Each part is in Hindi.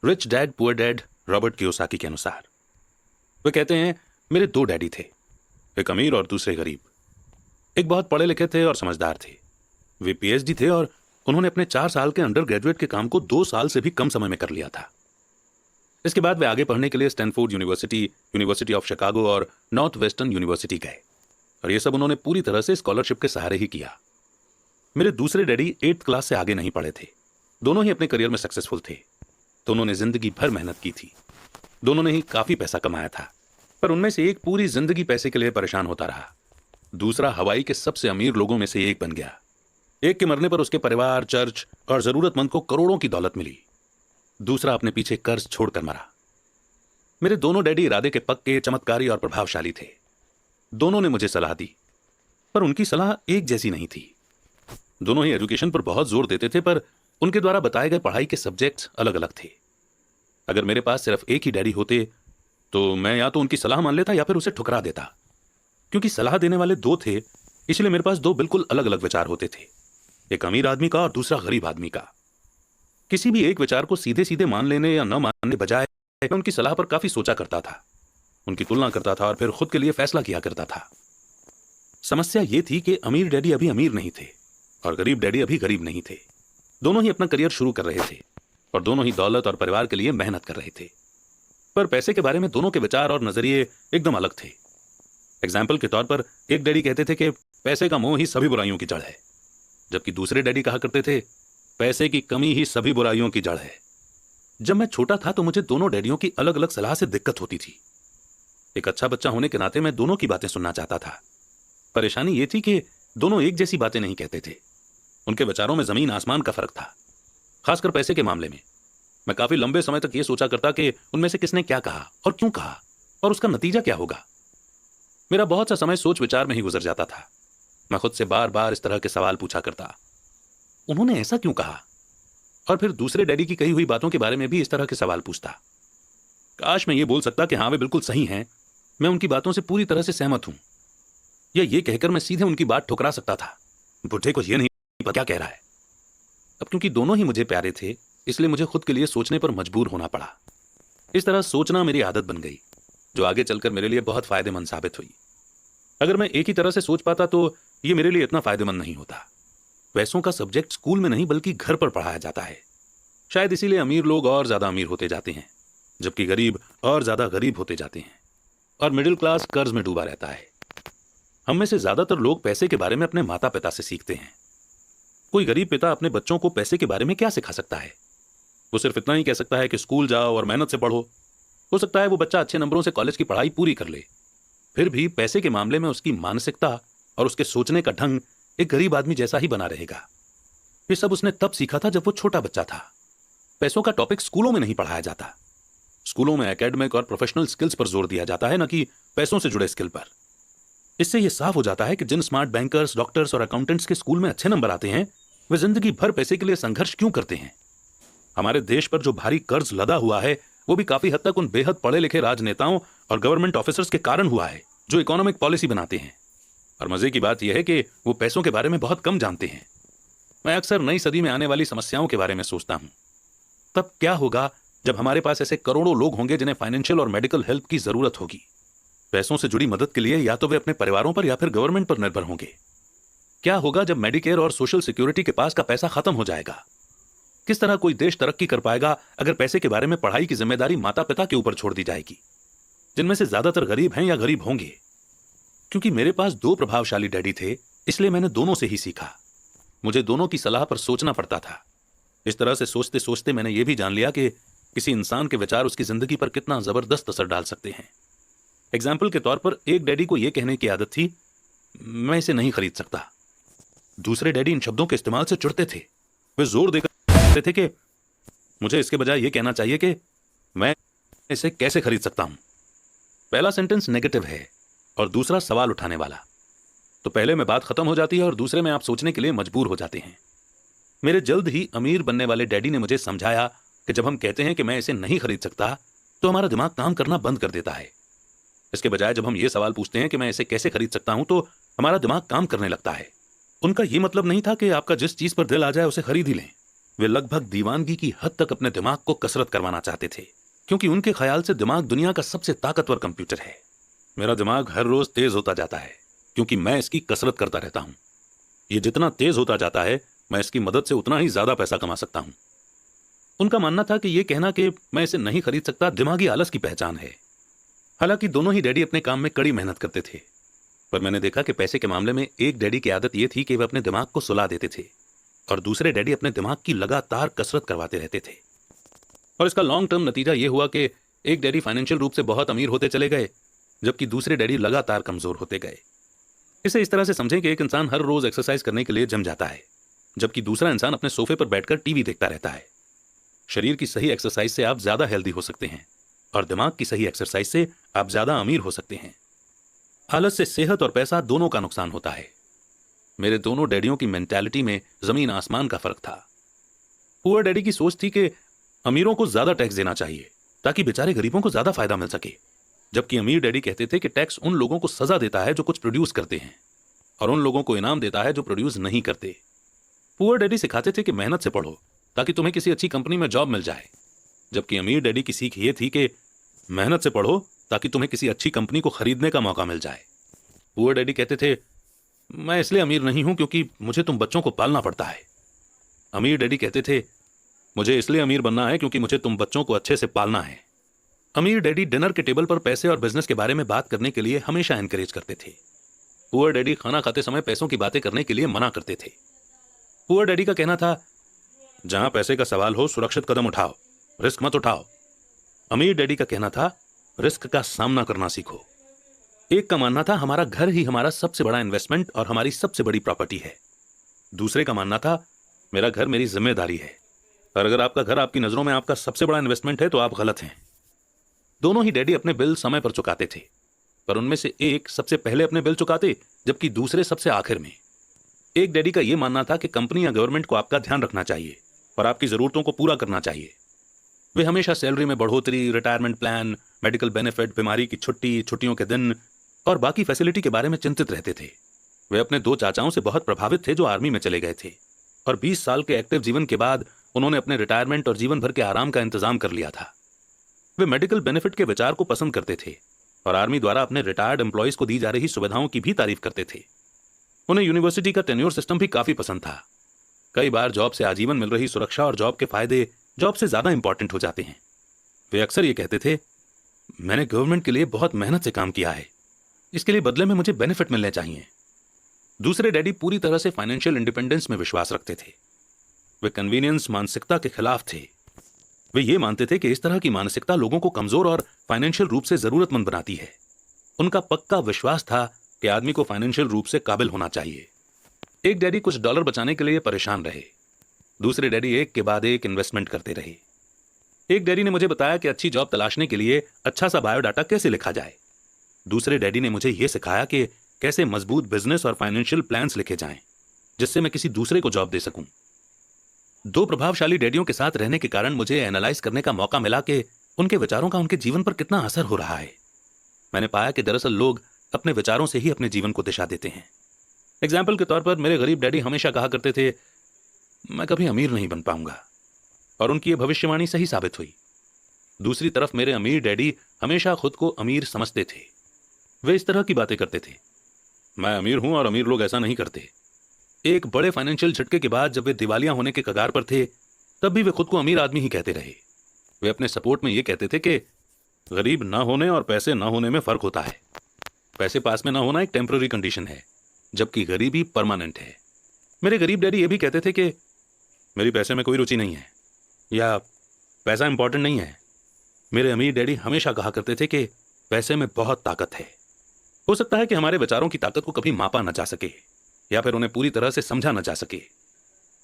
Rich dad poor dad Robert Kiyosaki के अनुसार वे कहते हैं, मेरे दो डैडी थे, एक अमीर और दूसरे गरीब। एक बहुत पढ़े लिखे थे और समझदार थे। वे पीएचडी थे और उन्होंने अपने 4 साल के अंडर ग्रेजुएट के काम को 2 साल से भी कम समय में कर लिया था। इसके बाद वे आगे पढ़ने के लिए Stanford university, university of Chicago और नॉर्थ वेस्टर्न यूनिवर्सिटी गए, और ये सब उन्होंने पूरी तरह से स्कॉलरशिप के सहारे ही किया। मेरे दूसरे डैडी 8th क्लास से आगे नहीं पढ़े थे। दोनों ही अपने करियर में सक्सेसफुल थे। दोनों ने जिंदगी भर मेहनत की थी। दोनों ने ही काफी पैसा कमाया था, पर उनमें से एक पूरी जिंदगी पैसे के लिए परेशान होता रहा। दूसरा हवाई के सबसे अमीर लोगों में से एक बन गया। एक के मरने पर उसके परिवार, चर्च और जरूरतमंद को करोड़ों की दौलत मिली। दूसरा अपने पीछे कर्ज छोड़कर मरा। मेरे दोनों डैडी इरादे के पक्के, चमत्कारी और प्रभावशाली थे। दोनों ने मुझे सलाह दी, पर उनकी सलाह एक जैसी नहीं थी। दोनों ही एजुकेशन पर बहुत जोर देते थे, पर उनके द्वारा बताए गए पढ़ाई के सब्जेक्ट्स अलग अलग थे। अगर मेरे पास सिर्फ एक ही डैडी होते तो मैं या तो उनकी सलाह मान लेता या फिर उसे ठुकरा देता। क्योंकि सलाह देने वाले दो थे, इसलिए मेरे पास दो बिल्कुल अलग अलग विचार होते थे, एक अमीर आदमी का और दूसरा गरीब आदमी का। किसी भी एक विचार को सीधे सीधे मान लेने या न मानने बजाय मैं उनकी सलाह पर काफी सोचा करता था, उनकी तुलना करता था और फिर खुद के लिए फैसला किया करता था। समस्या यह थी कि अमीर डैडी अभी अमीर नहीं थे और गरीब डैडी अभी गरीब नहीं थे। दोनों ही अपना करियर शुरू कर रहे थे और दोनों ही दौलत और परिवार के लिए मेहनत कर रहे थे, पर पैसे के बारे में दोनों के विचार और नजरिए एकदम अलग थे। एग्जाम्पल के तौर पर एक डैडी कहते थे कि पैसे का मोह ही सभी बुराइयों की जड़ है, जबकि दूसरे डैडी कहा करते थे पैसे की कमी ही सभी बुराइयों की जड़ है। जब मैं छोटा था तो मुझे दोनों डैडियों की अलग अलग सलाह से दिक्कत होती थी। एक अच्छा बच्चा होने के नाते मैं दोनों की बातें सुनना चाहता था। परेशानी यह थी कि दोनों एक जैसी बातें नहीं कहते थे। उनके विचारों में जमीन आसमान का फर्क था, खासकर पैसे के मामले में। मैं काफी लंबे समय तक यह सोचा करता कि उनमें से किसने क्या कहा और क्यों कहा और उसका नतीजा क्या होगा। मेरा बहुत सा समय सोच विचार में ही गुजर जाता था। मैं खुद से बार बार इस तरह के सवाल पूछा करता, उन्होंने ऐसा क्यों कहा? और फिर दूसरे डैडी की कही हुई बातों के बारे में भी इस तरह के सवाल पूछता। काश मैं ये बोल सकता कि हाँ वे बिल्कुल सही हैं, मैं उनकी बातों से पूरी तरह से सहमत हूं, या ये कहकर मैं सीधे उनकी बात ठुकरा सकता था, बुढ़े को यह नहीं पता क्या कह रहा है। अब क्योंकि दोनों ही मुझे प्यारे थे, इसलिए मुझे खुद के लिए सोचने पर मजबूर होना पड़ा। इस तरह सोचना मेरी आदत बन गई, जो आगे चलकर मेरे लिए बहुत फायदेमंद साबित हुई। अगर मैं एक ही तरह से सोच पाता तो यह मेरे लिए इतना फायदेमंद नहीं होता। पैसों का सब्जेक्ट स्कूल में नहीं बल्कि घर पर पढ़ाया जाता है। शायद इसीलिए अमीर लोग और ज्यादा अमीर होते जाते हैं, जबकि गरीब और ज्यादा गरीब होते जाते हैं, और मिडिल क्लास कर्ज में डूबा रहता है। हम में से ज्यादातर लोग पैसे के बारे में अपने माता पिता से सीखते हैं। कोई गरीब पिता अपने बच्चों को पैसे के बारे में क्या सिखा सकता है? वो सिर्फ इतना ही कह सकता है कि स्कूल जाओ और मेहनत से पढ़ो। हो सकता है वो बच्चा अच्छे नंबरों से कॉलेज की पढ़ाई पूरी कर ले, फिर भी पैसे के मामले में उसकी मानसिकता और उसके सोचने का ढंग एक गरीब आदमी जैसा ही बना रहेगा। ये सब उसने तब सीखा था जब वो छोटा बच्चा था। पैसों का टॉपिक स्कूलों में नहीं पढ़ाया जाता। स्कूलों में एकेडमिक और प्रोफेशनल स्किल्स पर जोर दिया जाता है, न कि पैसों से जुड़े स्किल पर। इससे यह साफ हो जाता है कि जिन स्मार्ट बैंकर्स, डॉक्टर्स और अकाउंटेंट्स के स्कूल में अच्छे नंबर आते हैं, वे जिंदगी भर पैसे के लिए संघर्ष क्यों करते हैं। हमारे देश पर जो भारी कर्ज लदा हुआ है, वो भी काफी हद तक उन बेहद पढ़े लिखे राजनेताओं और गवर्नमेंट ऑफिसर्स के कारण हुआ है, जो इकोनॉमिक पॉलिसी बनाते हैं। और मजे की बात यह है कि वो पैसों के बारे में बहुत कम जानते हैं। मैं अक्सर नई सदी में आने वाली समस्याओं के बारे में सोचता हूं। तब क्या होगा जब हमारे पास ऐसे करोड़ों लोग होंगे जिन्हें फाइनेंशियल और मेडिकल हेल्प की जरूरत होगी। पैसों से जुड़ी मदद के लिए या तो वे अपने परिवारों पर या फिर गवर्नमेंट पर निर्भर होंगे। क्या होगा जब मेडिकेयर और सोशल सिक्योरिटी के पास का पैसा खत्म हो जाएगा? किस तरह कोई देश तरक्की कर पाएगा अगर पैसे के बारे में पढ़ाई की जिम्मेदारी माता पिता के ऊपर छोड़ दी जाएगी, जिनमें से ज्यादातर गरीब हैं या गरीब होंगे। क्योंकि मेरे पास दो प्रभावशाली डैडी थे, इसलिए मैंने दोनों से ही सीखा। मुझे दोनों की सलाह पर सोचना पड़ता था। इस तरह से सोचते सोचते मैंने यह भी जान लिया कि किसी इंसान के विचार उसकी जिंदगी पर कितना जबरदस्त असर डाल सकते हैं। एग्जाम्पल के तौर पर एक डैडी को यह कहने की आदत थी, मैं इसे नहीं खरीद सकता। दूसरे डैडी इन शब्दों के इस्तेमाल से चिढ़ते थे। वे जोर देकर कहते थे कि मुझे इसके बजाय यह कहना चाहिए कि मैं इसे कैसे खरीद सकता हूं। पहला सेंटेंस नेगेटिव है और दूसरा सवाल उठाने वाला, तो पहले में बात खत्म हो जाती है और दूसरे में आप सोचने के लिए मजबूर हो जाते हैं। मेरे जल्द ही अमीर बनने वाले डैडी ने मुझे समझाया कि जब हम कहते हैं कि मैं इसे नहीं खरीद सकता, तो हमारा दिमाग काम करना बंद कर देता है। इसके बजाय जब हम ये सवाल पूछते हैं कि मैं इसे कैसे खरीद सकता हूं, तो हमारा दिमाग काम करने लगता है। उनका यह मतलब नहीं था कि आपका जिस चीज पर दिल आ जाए उसे खरीद ही लें। वे लगभग दीवानगी की हद तक अपने दिमाग को कसरत करवाना चाहते थे, क्योंकि उनके ख्याल से दिमाग दुनिया का सबसे ताकतवर कंप्यूटर है। मेरा दिमाग हर रोज तेज होता जाता है क्योंकि मैं इसकी कसरत करता रहता हूं। ये जितना तेज होता जाता है, मैं इसकी मदद से उतना ही ज्यादा पैसा कमा सकता हूं। उनका मानना था कि यह कहना कि मैं इसे नहीं खरीद सकता दिमागी आलस की पहचान है। हालांकि दोनों ही डैडी अपने काम में कड़ी मेहनत करते थे, पर मैंने देखा कि पैसे के मामले में एक डैडी की आदत यह थी कि वे अपने दिमाग को सुला देते थे और दूसरे डैडी अपने दिमाग की लगातार कसरत करवाते रहते थे। और इसका लॉन्ग टर्म नतीजा यह हुआ कि एक डैडी फाइनेंशियल रूप से बहुत अमीर होते चले गए, जबकि दूसरे डैडी लगातार कमजोर होते गए। इसे इस तरह से समझें कि एक इंसान हर रोज एक्सरसाइज करने के लिए जिम जाता है, जबकि दूसरा इंसान अपने सोफे पर बैठकर टीवी देखता रहता है। शरीर की सही एक्सरसाइज से आप ज्यादा हेल्दी हो सकते हैं और दिमाग की सही एक्सरसाइज से आप ज्यादा अमीर हो सकते हैं। आलस से सेहत और पैसा दोनों का नुकसान होता है। मेरे दोनों डैडियों की मेंटालिटी में जमीन आसमान का फर्क था। पुअर डैडी की सोच थी कि अमीरों को ज्यादा टैक्स देना चाहिए ताकि बेचारे गरीबों को ज्यादा फायदा मिल सके, जबकि अमीर डैडी कहते थे कि टैक्स उन लोगों को सजा देता है जो कुछ प्रोड्यूस करते हैं और उन लोगों को इनाम देता है जो प्रोड्यूस नहीं करते। पुअर डैडी सिखाते थे कि मेहनत से पढ़ो ताकि तुम्हें किसी अच्छी कंपनी में जॉब मिल जाए, जबकि अमीर डैडी की सीख ये थी कि मेहनत से पढ़ो ताकि तुम्हें किसी अच्छी कंपनी को खरीदने का मौका मिल जाए। पुअर डैडी कहते थे, मैं इसलिए अमीर नहीं हूं क्योंकि मुझे तुम बच्चों को पालना पड़ता है। अमीर डैडी कहते थे, मुझे इसलिए अमीर बनना है क्योंकि मुझे तुम बच्चों को अच्छे से पालना है। अमीर डैडी डिनर के टेबल पर पैसे और बिजनेस के बारे में बात करने के लिए हमेशा एनकरेज करते थे। पुअर डैडी खाना खाते समय पैसों की बातें करने के लिए मना करते थे। पुअर डैडी का कहना था, जहां पैसे का सवाल हो सुरक्षित कदम उठाओ, रिस्क मत उठाओ। अमीर डैडी का कहना था, रिस्क का सामना करना सीखो। एक का मानना था, हमारा घर ही हमारा सबसे बड़ा इन्वेस्टमेंट और हमारी सबसे बड़ी प्रॉपर्टी है। दूसरे का मानना था, मेरा घर मेरी जिम्मेदारी है, और अगर आपका घर आपकी नजरों में आपका सबसे बड़ा इन्वेस्टमेंट है तो आप गलत हैं। दोनों ही डैडी अपने बिल समय पर चुकाते थे, पर उनमें से एक सबसे पहले अपने बिल चुकाते जबकि दूसरे सबसे आखिर में। एक डैडी का यह मानना था कि कंपनी या गवर्नमेंट को आपका ध्यान रखना चाहिए और आपकी जरूरतों को पूरा करना चाहिए। वे हमेशा सैलरी में बढ़ोतरी, रिटायरमेंट प्लान, मेडिकल बेनिफिट, बीमारी की छुट्टी, छुट्टियों के दिन और बाकी फैसिलिटी के बारे में चिंतित रहते थे। वे अपने दो चाचाओं से बहुत प्रभावित थे जो आर्मी में चले गए थे, और 20 साल के एक्टिव जीवन के बाद उन्होंने अपने रिटायरमेंट और जीवन भर के आराम का इंतजाम कर लिया था। वे मेडिकल बेनिफिट के विचार को पसंद करते थे और आर्मी द्वारा अपने रिटायर्ड एम्प्लॉयज को दी जा रही सुविधाओं की भी तारीफ करते थे। उन्हें यूनिवर्सिटी का टेन्योर सिस्टम भी काफी पसंद था। कई बार जॉब से आजीवन मिल रही सुरक्षा और जॉब के फायदे जॉब से ज्यादा इंपॉर्टेंट हो जाते हैं। वे अक्सर ये कहते थे, मैंने गवर्नमेंट के लिए बहुत मेहनत से काम किया है, इसके लिए बदले में मुझे बेनिफिट मिलने चाहिए। दूसरे डैडी पूरी तरह से फाइनेंशियल इंडिपेंडेंस में विश्वास रखते थे। वे कन्वीनियंस मानसिकता के खिलाफ थे। वे ये मानते थे कि इस तरह की मानसिकता लोगों को कमजोर और फाइनेंशियल रूप से जरूरतमंद बनाती है। उनका पक्का विश्वास था कि आदमी को फाइनेंशियल रूप से काबिल होना चाहिए। एक डैडी कुछ डॉलर बचाने के लिए परेशान रहे, दूसरे डैडी एक के बाद एक इन्वेस्टमेंट करते रहे। एक डैडी ने मुझे बताया कि अच्छी जॉब तलाशने के लिए अच्छा सा बायोडाटा कैसे लिखा जाए। दूसरे डैडी ने मुझे यह सिखाया कि कैसे मजबूत बिजनेस और फाइनेंशियल प्लान्स लिखे जाएं, जिससे मैं किसी दूसरे को जॉब दे सकूं। दो प्रभावशाली डैडियों के साथ रहने के कारण मुझे एनालाइज करने का मौका मिला कि उनके विचारों का उनके जीवन पर कितना असर हो रहा है। मैंने पाया कि दरअसल लोग अपने विचारों से ही अपने जीवन को दिशा देते हैं। एग्जाम्पल के तौर पर मेरे गरीब डैडी हमेशा कहा करते थे, मैं कभी अमीर नहीं बन पाऊंगा, और उनकी यह भविष्यवाणी सही साबित हुई। दूसरी तरफ मेरे अमीर डैडी हमेशा खुद को अमीर समझते थे। वे इस तरह की बातें करते थे, मैं अमीर हूं और अमीर लोग ऐसा नहीं करते। एक बड़े फाइनेंशियल झटके के बाद जब वे दिवालिया होने के कगार पर थे, तब भी वे खुद को अमीर आदमी ही कहते रहे। वे अपने सपोर्ट में यह कहते थे कि गरीब ना होने और पैसे ना होने में फर्क होता है। पैसे पास में ना होना एक टेम्पररी कंडीशन है, जबकि गरीबी परमानेंट है। मेरे गरीब डैडी ये भी कहते थे कि मेरी पैसे में कोई रुचि नहीं है या पैसा इंपॉर्टेंट नहीं है। मेरे अमीर डैडी हमेशा कहा करते थे कि पैसे में बहुत ताकत है। हो सकता है कि हमारे विचारों की ताकत को कभी मापा न जा सके या फिर उन्हें पूरी तरह से समझा न जा सके।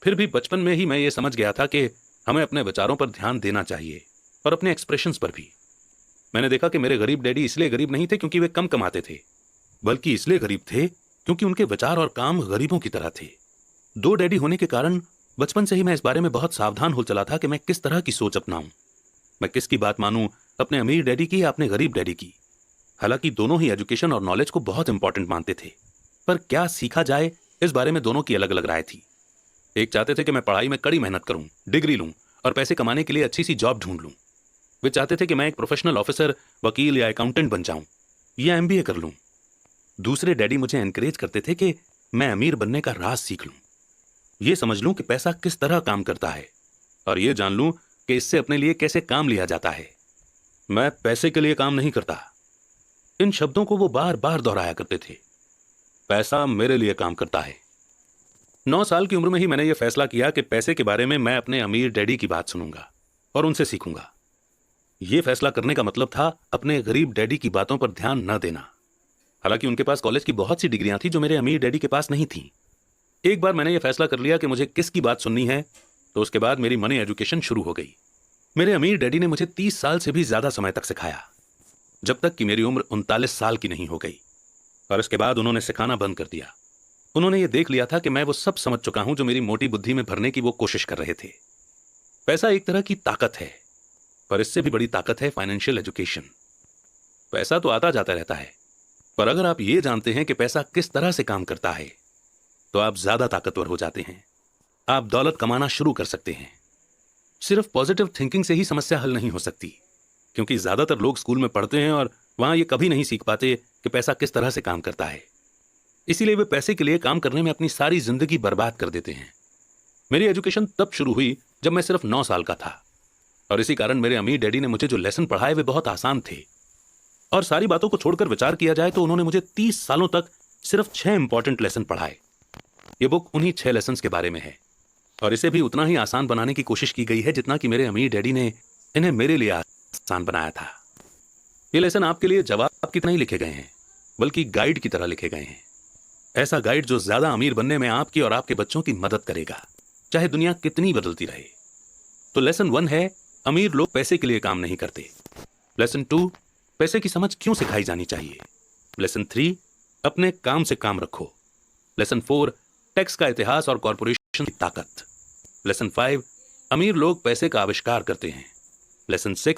फिर भी बचपन में ही मैं ये समझ गया था कि हमें अपने विचारों पर ध्यान देना चाहिए और अपने एक्सप्रेशंस पर भी। मैंने देखा कि मेरे गरीब डैडी इसलिए गरीब नहीं थे क्योंकि वे कम कमाते थे, बल्कि इसलिए गरीब थे क्योंकि उनके विचार और काम गरीबों की तरह थे। दो डैडी होने के कारण बचपन से ही मैं इस बारे में बहुत सावधान हो चला था कि मैं किस तरह की सोच अपनाऊं, मैं किसकी बात मानूं, अपने अमीर डैडी की या अपने गरीब डैडी की। हालांकि दोनों ही एजुकेशन और नॉलेज को बहुत इंपॉर्टेंट मानते थे, पर क्या सीखा जाए इस बारे में दोनों की अलग अलग राय थी। एक चाहते थे कि मैं पढ़ाई में कड़ी मेहनत करूं, डिग्री लूं और पैसे कमाने के लिए अच्छी सी जॉब ढूंढ लूं। वे चाहते थे कि मैं एक प्रोफेशनल ऑफिसर, वकील या अकाउंटेंट बन जाऊं या एमबीए कर लूं। दूसरे डैडी मुझे एनकरेज करते थे कि मैं अमीर बनने का राज सीख लूं, ये समझ लूं कि पैसा किस तरह काम करता है और ये जान लूं कि इससे अपने लिए कैसे काम लिया जाता है। मैं पैसे के लिए काम नहीं करता। इन शब्दों को वो बार बार दोहराया करते थे। पैसा मेरे लिए काम करता है। 9 साल की उम्र में ही मैंने यह फैसला किया कि पैसे के बारे में मैं अपने अमीर डैडी की बात सुनूंगा और उनसे सीखूंगा। यह फैसला करने का मतलब था अपने गरीब डैडी की बातों पर ध्यान न देना। हालांकि उनके पास कॉलेज की बहुत सी डिग्रियां थी जो मेरे अमीर डैडी के पास नहीं थी। एक बार मैंने यह फैसला कर लिया कि मुझे किसकी बात सुननी है, तो उसके बाद मेरी मनी एजुकेशन शुरू हो गई। मेरे अमीर डैडी ने मुझे 30 साल से भी ज्यादा समय तक सिखाया, जब तक कि मेरी उम्र 39 साल की नहीं हो गई। और इसके बाद उन्होंने सिखाना बंद कर दिया। उन्होंने ये देख लिया था कि मैं वो सब समझ चुका हूं जो मेरी मोटी बुद्धि में भरने की वो कोशिश कर रहे थे। पैसा एक तरह की ताकत है, पर इससे भी बड़ी ताकत है फाइनेंशियल एजुकेशन। पैसा तो आता जाता रहता है, पर अगर आप ये जानते हैं कि पैसा किस तरह से काम करता है, तो आप ज्यादा ताकतवर हो जाते हैं। आप दौलत कमाना शुरू कर सकते हैं। सिर्फ पॉजिटिव थिंकिंग से ही समस्या हल नहीं हो सकती, क्योंकि ज्यादातर लोग स्कूल में पढ़ते हैं और वहां ये कभी नहीं सीख पाते कि पैसा किस तरह से काम करता है। इसीलिए वे पैसे के लिए काम करने में अपनी सारी जिंदगी बर्बाद कर देते हैं। मेरी एजुकेशन तब शुरू हुई जब मैं सिर्फ 9 साल का था, और इसी कारण मेरे अमीर डैडी ने मुझे जो लेसन पढ़ाए वे बहुत आसान थे। और सारी बातों को छोड़कर विचार किया जाए तो उन्होंने मुझे 30 सालों तक सिर्फ 6 इंपॉर्टेंट लेसन पढ़ाए। ये बुक उन्हीं 6 लेसन के बारे में है, और इसे भी उतना ही आसान बनाने की कोशिश की गई है जितना कि मेरे अमीर डैडी ने इन्हें मेरे लिए आसान बनाया था। ये लेसन आपके लिए जवाब की तरह नहीं लिखे गए हैं, बल्कि गाइड की तरह लिखे गए हैं। ऐसा गाइड जो ज्यादा अमीर बनने में आपकी और आपके बच्चों की मदद करेगा, चाहे दुनिया कितनी बदलती रहे। तो लेसन 1 है, अमीर लोग पैसे के लिए काम नहीं करते। लेसन 2, पैसे की समझ क्यों सिखाई जानी चाहिए। लेसन 3, अपने काम से काम रखो। लेसन 4, टैक्स का इतिहास और कॉरपोरेशन की ताकत। लेसन 5, अमीर लोग पैसे का आविष्कार करते हैं। लेसन 6,